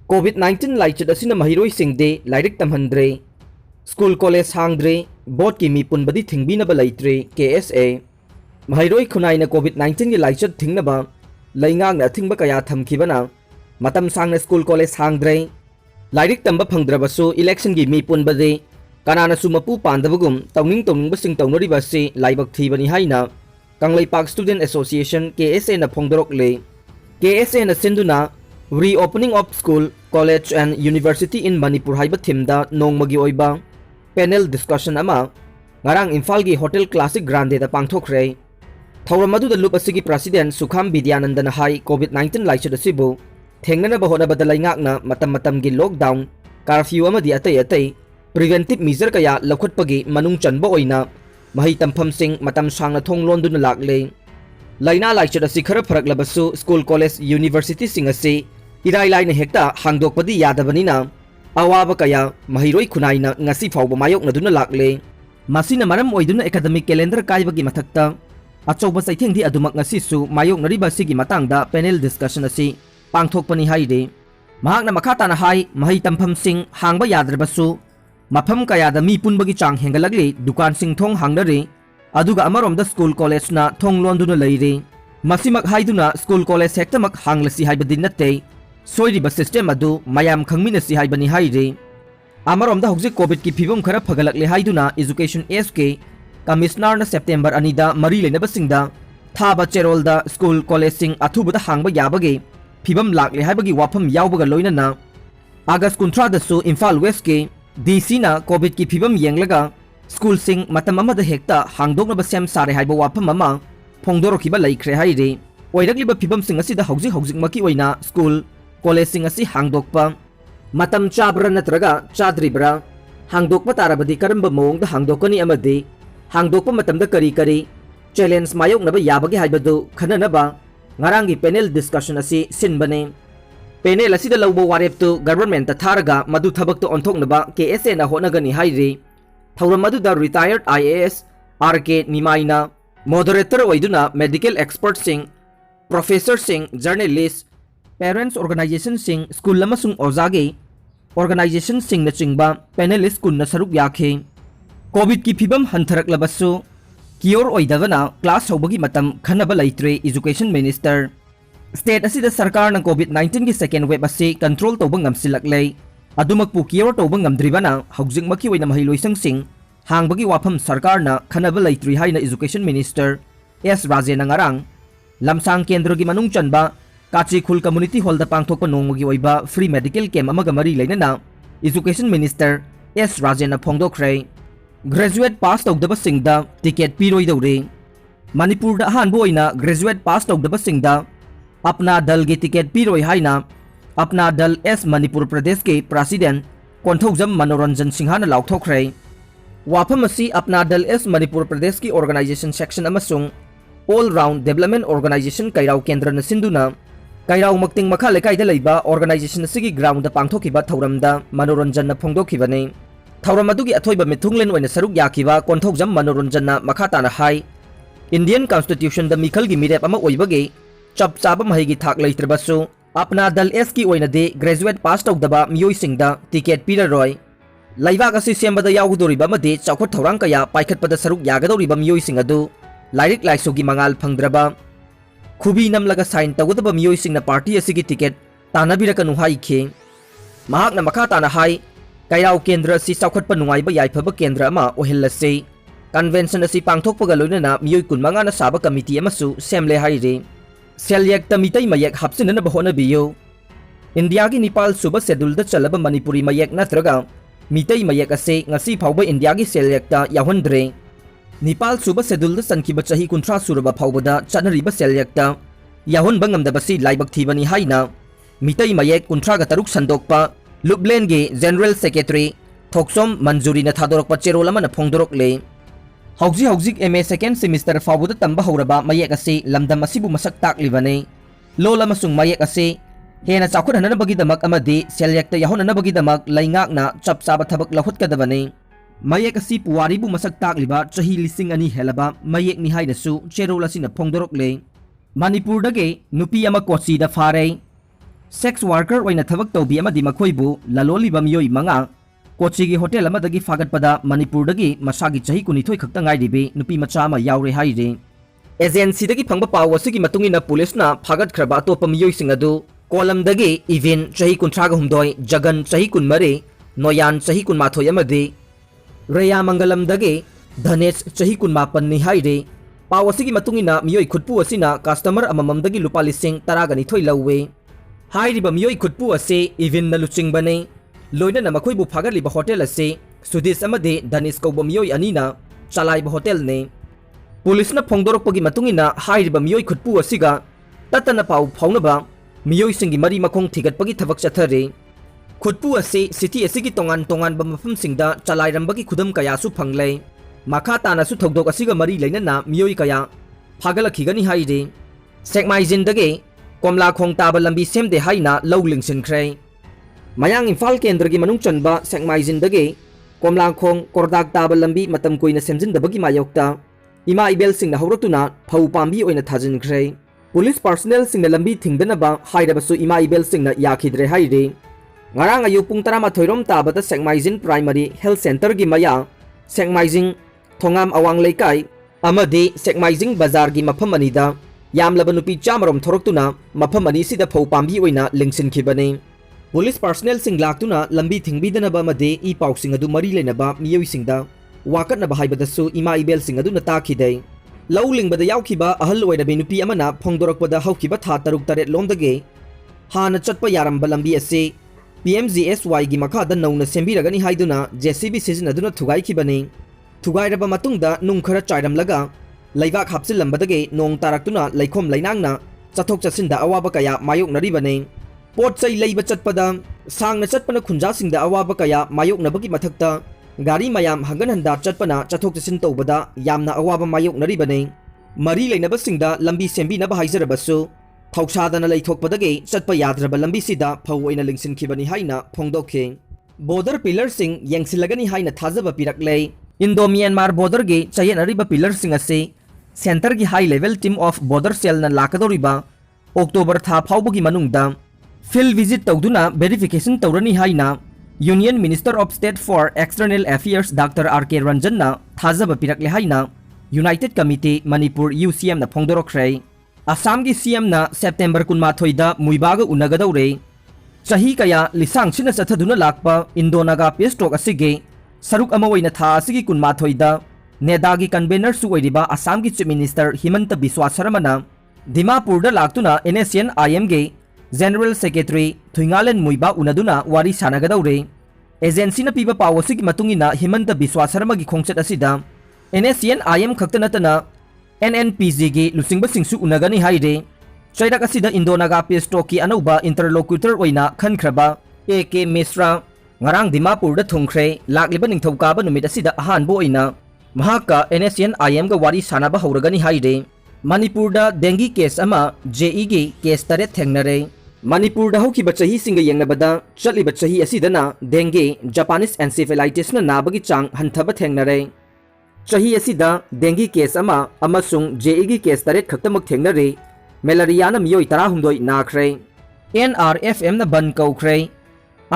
COVID-19 लाइचत असिना महिरोइसिंगदे lyric तमहंद्रे school college हांगद्रे board की मीपुनबदी थिंगबीनबा लैत्रे KSA महिरोइ खुनाइना COVID-19 की लाइचत थिंगनबा लैंगांगना थिंगबा कया थमखिबना मतम सांगना स्कूल कॉलेज हांगद्रे लाइरिक तंबा फंगद्रबसु इलेक्शन की मीपुनबदे कनानासु मपु पांदबगुम तौनिंग तौनरिबासे लाइबक थीबनी हाइना कांगलेपाक स्टूडेंट एसोसिएशन KSA ना फोंगदरोकले KSA ना सिंधुना Reopening of School, College and University in Manipur haiba thimda nongmagi oiba panel discussion ama ngarang Imphal gi Hotel Classic Grande da pangthokre thauram adu da lup asigi president Sukham Vidyanandana hai COVID-19 laichat asibu thengnana ba hona badalai ngakna matam gi lockdown curfew ama di atai preventive measure kaya lakhotpagi manung chanba oina mahi tampham sing matam sangna thonglon duna lakle laina laichat asi khara pharak labasu school college university sing ase इराई लाइन हेक्ता हांगदोकपदी यादबनिना अवाब कया महिरोइ खुनाइना ngasi फाउबा मायोकनदुना लाकले मासिना मरम ओइदुना एकाडेमिक कैलेंडर काइबगी मथक्ता अचौबा सैथेंगदि अदुमक ngasi सु मायोकनरिबा सिगी मतंगदा पैनल डिस्कशन असि पांगथोकपनि हाइदे महाकना मखाताना हाइ महि तंफम सिंग हांगबा याद्रबसु मफम कयादा मी पुनबगी चांग हेंगलगले दुकान सिंग थोंग हांगनरे अदुगा अमरोमदा स्कूल कॉलेजना थोंग लोंदुना लैरे मसिमक हाइदुना स्कूल कॉलेज हेक्तमक हांगलसि हाइबदि नत्ते सोइरिबा सिस्टम अदु मयाम खंगमिनसि हाइबनि हाइरे अमरोमदा हौजे कोविड की फिबम खरा फगलकले हाइदुना एजुकेशन एसके कमिश्नर न सेप्टेम्बर अनिदा मरी लेनबसिंगदा थाबा चेरोलदा स्कूल कॉलेज सिंग अथुबदा हांगबा याबगे फिबम लाकले हाइबगी वाफम यावबगा लोइनना अगस्त 19 दसु इम्फाल वेस्ट के DC ना कोविड की फिबम येंगलगा स्कूल सिंग मतम अमदा हेक्ता हांगदोकनबा सेम सारे हाइबा वाफम अमा फोंगदोरखिबा लैख्रे हाइरे ओइरगलिबा फिबम सिंग असिदा हौजिक मकी ओइना स्कूल कॉलेज सिंग असी हांगदोकपा मतम चाब्रा नत्रगा चाद्रिब्रा हांगदोकपा तारबदी करंबा मोंगदा हांगदोकनी अमदे हांगदोकपा मतमदा करी challenge मायोकनबा याबगे हाइबदु खननबा ngaranggi panel discussion asi sinbane panel asida lawbo wareptu government ta tharaga madu thabakto onthoknaba KSA na honagani haire thauram madu da retired IAS RK Nimaina moderator oiduna medical expert sing professor sing journalist parents organization sing school lamasung ozage organization sing na chingba panelist kunna saruk yakhe covid ki phibam hantharak labasu कियोर ओइदबना class होबगी मतम खनबा लैत्रे education minister state असिदा सरकार न कोविड-19 की second wave असे control तौबा ngamsilakle अदुमकपु कियोर तौबा ngamdribana हौजिक मकी ओइना महिलोइसंग सिंग हांगबगी वाफम सरकार न खनबा लैत्रि हाइना education minister S Rajen ngarang लमसांग केंद्र की मनुंग चनबा काची खुल कम्युनिटी हॉल दा पांगथोकपा नोंगमगी ओइबा फ्री मेडिकल कैंप अमगा मरी लैनना एजुकेशन मिनिस्टर S राजेन फोंगदोखरे ग्रेजुएट पास तौदबसिंगदा टिकेट पिरोइदौरे मणिपुर दा अहानबो ओइना ग्रेजुएट पास तौदबसिंगदा अपना दल की टिकेट पिरोइ हाइना अपना दल एस मणिपुर प्रदेश के प्रेसिडेंट कोंथौजम मनोरंजन सिंहाना लाउथोखरे वाफम असि अपना दल एस मणिपुर प्रदेश की ऑर्गेनाइजेशन सेक्शन अमसुंग ऑल राउंड डेवलपमेंट ऑर्गेनाइजेशन कैराउ केंद्र न सिंधुना कैराउ मक्तिंग मखा लेकाइदा लैबा ऑर्गेनाइजेशन सिगी ग्राउंड दा पांगथोखिबा थौरमदा मनोरंजन न फोंगदोखिबने थौरम अदुगी अथोइबा मिथुंगलेन ओइना सरुक याखिबा कोंथौजम मनोरंजन ना मखाताना हाई इंडियन कॉन्स्टिट्यूशन द मिखल की मिरेप अमा ओइबगे चप चाबा महिगी थाक लैत्रबसु अपना दल एस की ओइना दे ग्रेजुएट पास तौदबा मियोइसिंगदा टिकेट पिररोय लैबाक असि सेमबदा याउगदोरिबा मदे चौखट थौरांग कया पाइखतपदा सरुक यागदोरिबा मियोइसिंग अदु लाइरिक लाइसोगी मंगाल फंगद्रबा खुबी नमलगा साइन तौगदबा मियोइसिंगना पार्टी असिगी टिकेट तानाबिरकनु हाइखे महाकना मखाताना हाई कैराउ केंद्र से चौखटपा नुंगाइबा याइफबा केंद्र अमा ओहिल्लसे कन्वेंशन असि पांगथोकपगा लोइनना मियोइ कुनमंगाना साबा कमिटी अमसु सेमले हाइरे सेलयक तमितै मयक हापसिनना होनबियो इंडिया की नेपाल सुबा शेड्यूल द चलबा मणिपुरी मयक नत्रगा मितै मयक असे ngasi फाउबा इंडिया की सेलयकता याहनद्रे नेपाल सुबा शेड्यूल द सनखिबा चाही 19 सुरबा फाउबदा चनरिबा सेलयकता याहनबा ngamdabasi लाइबक थीबनी हाइना मितै मयक 19 गा तरुक संदोकपा लुबलेन के जनरल सेक्रेटरी थोक्सोम मंजूरी न थादोरक चेरोल अमन फोंगदोरकले हौजिक MA सेकेंड सेमिस्टर फाउबदा तंबा हौरबा मयक असे लमदम असिबु मसक ताकलिबने लोल अमसुंग मयक असे हेना चाखुत हननबगीदमक अमदि सेलयकता याहोननबगीदमक लैंगाकना चपचाबा थबक लहुतकदबने मयक असी पुवारीबु मसक ताकलिबा चही लिसिंग अनि हेलबा मयक नि हाइनसु चेरोल असिना फोंगदोरकले मणिपुर दगे नुपी अमा कोची दा फारे sex worker oina thabak tawbi amadi makhoibu laloliba miyoi manga Kochi hotel amadagi fagatpada Manipur dagi masagi chahi kunithoi khakta ngairibe nupi macha ama yaure haire agency dagi phangba paw asigi matungina police na fagat khraba atopa miyoi sing adu kolam dagi event chahi kunthraga humdoi jagan chahi kunmare noyan chahi kunmathoi amadi Raya Mangalam dagi Dhanesh chahi kunmapan ni haire paw asigi matungina miyoi khutpu asina customer amamam dagi lupa lising taraga nithoi lawe hairiba miyoi khutpu ase event na luchingbane loina na makhoibu fagatliba hotel ase Sudis amade Dhanesh kauba miyoi anina chalaiba hotel ne police na phongdorokpagi matungina hairiba miyoi khutpu asiga tatana paw phaunaba miyoi singi mari makhong thigatpagi thabak chathare khutpu ase city asigi tongan tongan ba mafam singda chalairambagi khudam kaya su phangle makha tana su thogdok asiga mari leina na miyoi kaya phagalakhigani haire sekmaijin dage komla khong taba lambi semde haina lowling sinkhre Mayang Imphal Kendragi manung chanba Sekmaijin dage Komlang Khong Kordak taba lambi matam koina semjin dabagi mayokta Ima Ibel sing na hawratuna phau pambi oina thajin khre Police personnel sing na lambi thingdanaba hairabasu Ima Ibel sing na yakhidre haire Ngarang ayu pung 13 rom tabata Sekmaijin Primary Health Center gi maya Sekmaijin Thongam Awang Leikai amadi Sekmaijin Bazar gi mafam anida yamlaba nupi chamarom thoroktuna mafam ani sida phau pambi oina lingsin khibane Police personnel sing laktuna lambi thingbidanaba made I paw sing adu mari lenaba miyoi singda wakatnaba haibadasu Ima Ibel sing adu natakhidai law lingbada yaukhiba ahal oirabe nupi amana phongdorakpada haukiba tha taruk taret lomdage hana chatpa yaramba lambi ase PMGSY gi makhada nauna sembiragani haiduna JCB season aduna thugai khibane thugairaba matungda nung khara chairamlaga laibak hapsilambadage nong taraktuna laikhom lainangna chathok chasinda awaba kaya mayok naribane Pot chai leiba chatpada sangna chatpana khunja singda awaba kaya mayok nabagi mathakta gari mayam hangan handa chatpana chathok chasin tawbada yamna awaba mayok naribane mari leinaba singda lambi sembi na bahaijarbasu thausadana leithokpadage chatpa yadraba lambi sida phau oina lingsin khibani haina phongdokhe border pillar sing yengsilagani haina thajaba pirakle Indo Myanmar border ge chayenariba pillar sing ase center gi high level team of border cell na lakadoriba October tha phaubugi manungda Field visit tawduna verification tawrani haina Union Minister of State for External Affairs Dr. R.K. Ranjan na thajaba pirakle haina United Committee Manipur UCM na phongdorokre Assam gi CM na September 18 da muibaga unagadaure chahi kaya lisang china chathaduna lakpa Indonaga pestok asige saruk ama oina tha asigi 18 da Nedagi convener su oiriba Assam gi Chief Minister Himanta Biswa Sharma na Dimapur da laktuna NSCN IM ge General Secretary Thuingalen Muiba unaduna wari sanagadaure agency na piba pawasi ki matungina Himanta Biswa Sharma gi khongchat asida NSCN IM khaktanatana NNPZ gi lusingba singsu unagani haire chairak asida Indonaga Pestock ki anauba interlocutor oina khankraba AK Misra ngarang Dimapur da thungkhre lakliba ningthokaba numit asida ahanbo oina mahaka NSCN IM ga wari sanaba hauragani haire Manipur da dengue case ama JE gi case tare thengnare Manipur da hoki bachahi singa yengnabada chatli bachahi asidana dengue Japanese encephalitis na nabagi chang hanthaba thengnare chahi asida dengue case ama amasung JE gi case tare khaktamak thengnare malaria na miyoi 16 nakhre NRFM na ban kaukhre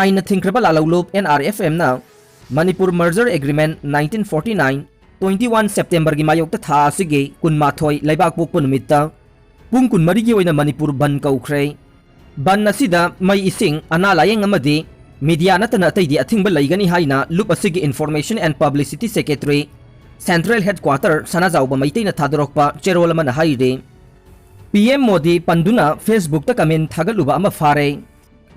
aina thingkraba lalaulob NRFM na Manipur merger agreement 1949 21 September gi mayokta tha asige kunmathoi laibak pokpa numitta pung kunmari gi oina Manipur ban kaukhre ban asida mai ising ana layeng amadi media natana taidi athingba laigani haina loop asigi information and publicity secretary central headquarter sanajauba maiteina thadorokpa cherolama na haire PM Modi panduna Facebook ta comment thagaluba ama fare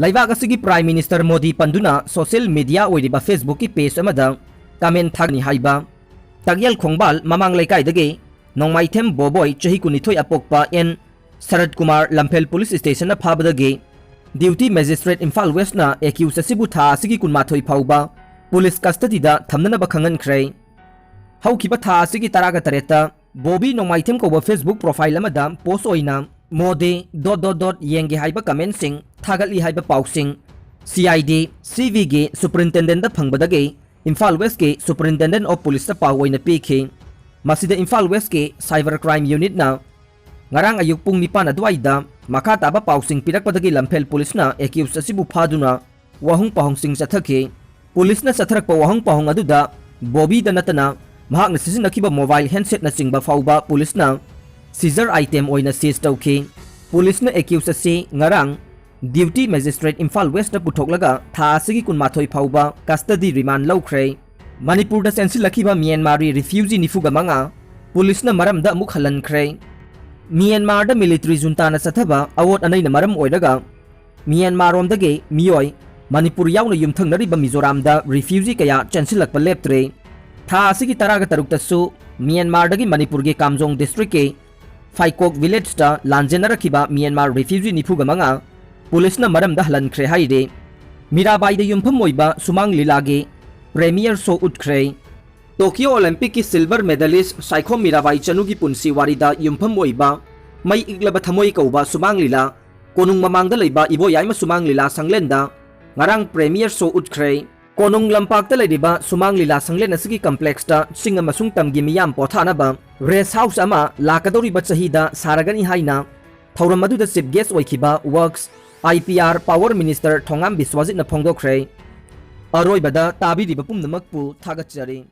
laibak asigi prime minister Modi panduna social media oiriba Facebook ki page amada comment thagni haiba Tagyal Khongbal mamang laikai dage nongmaithem boboy chahi kunithoi apokpa en Sarad Kumar Lamphel Police Station na phabadage Duty Magistrate Imphal West na accused asibu tha asigi kunmathoi phauba police custody da thamnana ba khangan khre haukiba tha asigi taraga tareta Bobby nongmaithem ko Facebook profile amada post oina mode ... yenge haiba comment sing thagali haiba pausing CID CV ge superintendent da phangbadage Imphal West ke Superintendent of Police ta pawoy na PK masida Imphal West ke Cyber Crime Unit na ngarang ayuk pung nipan adwaida makha taba pausing pirakpadagi lamphel pulisna accused asibu phaduna wahung pahong sing chathaki pulisna chatharakpa wahung pahong aduda Bobby da natana mahakna sisinakhiba mobile handset na chingba fauba pulisna seizure item oina seize tawki pulisna accused asi ngarang duty magistrate Imphal West na puthoklaga tha asigi kunmathoi fauba custody remand lawkhre Manipur da sensilakhiba Myanmari refugee nifuga manga pulisna maramda amuk halankhre Myanmar da military junta na sathaba awot anai na maram oiraga Myanmar romdage miyoi Manipur yauna yumthangnariba Mizoram da refugee kaya chansilakpa leptre tha asigi taraga tarukta su Myanmar dagi Manipur ge Kamjong district ke Phaikok village da lanjenarakhiba Myanmar refugee nifuga manga pulisna maramda halankhre haide Mirabai da yumpham oiba Sumang Lila ge premier show utkhre Tokyo Olympic ki silver medalist Saikho Mirabai Chanu gi punsi warida yumpham oiba mai iglaba thamoi kauba Sumang Lila konung mamangda leiba ibo yaima Sumang Lila sanglenda ngarang premier show utkhre konung lampak ta leidiba Sumang Lila sanglen asigi complex ta singa masung tamgi miyam pothana ba rest house ama lakadori ba chahida saragani haina thauram aduda chief guest oikiba works IPR power minister Thongam Biswajit na phongdokhre aroi bada tabiriba pumnamakpu thagachari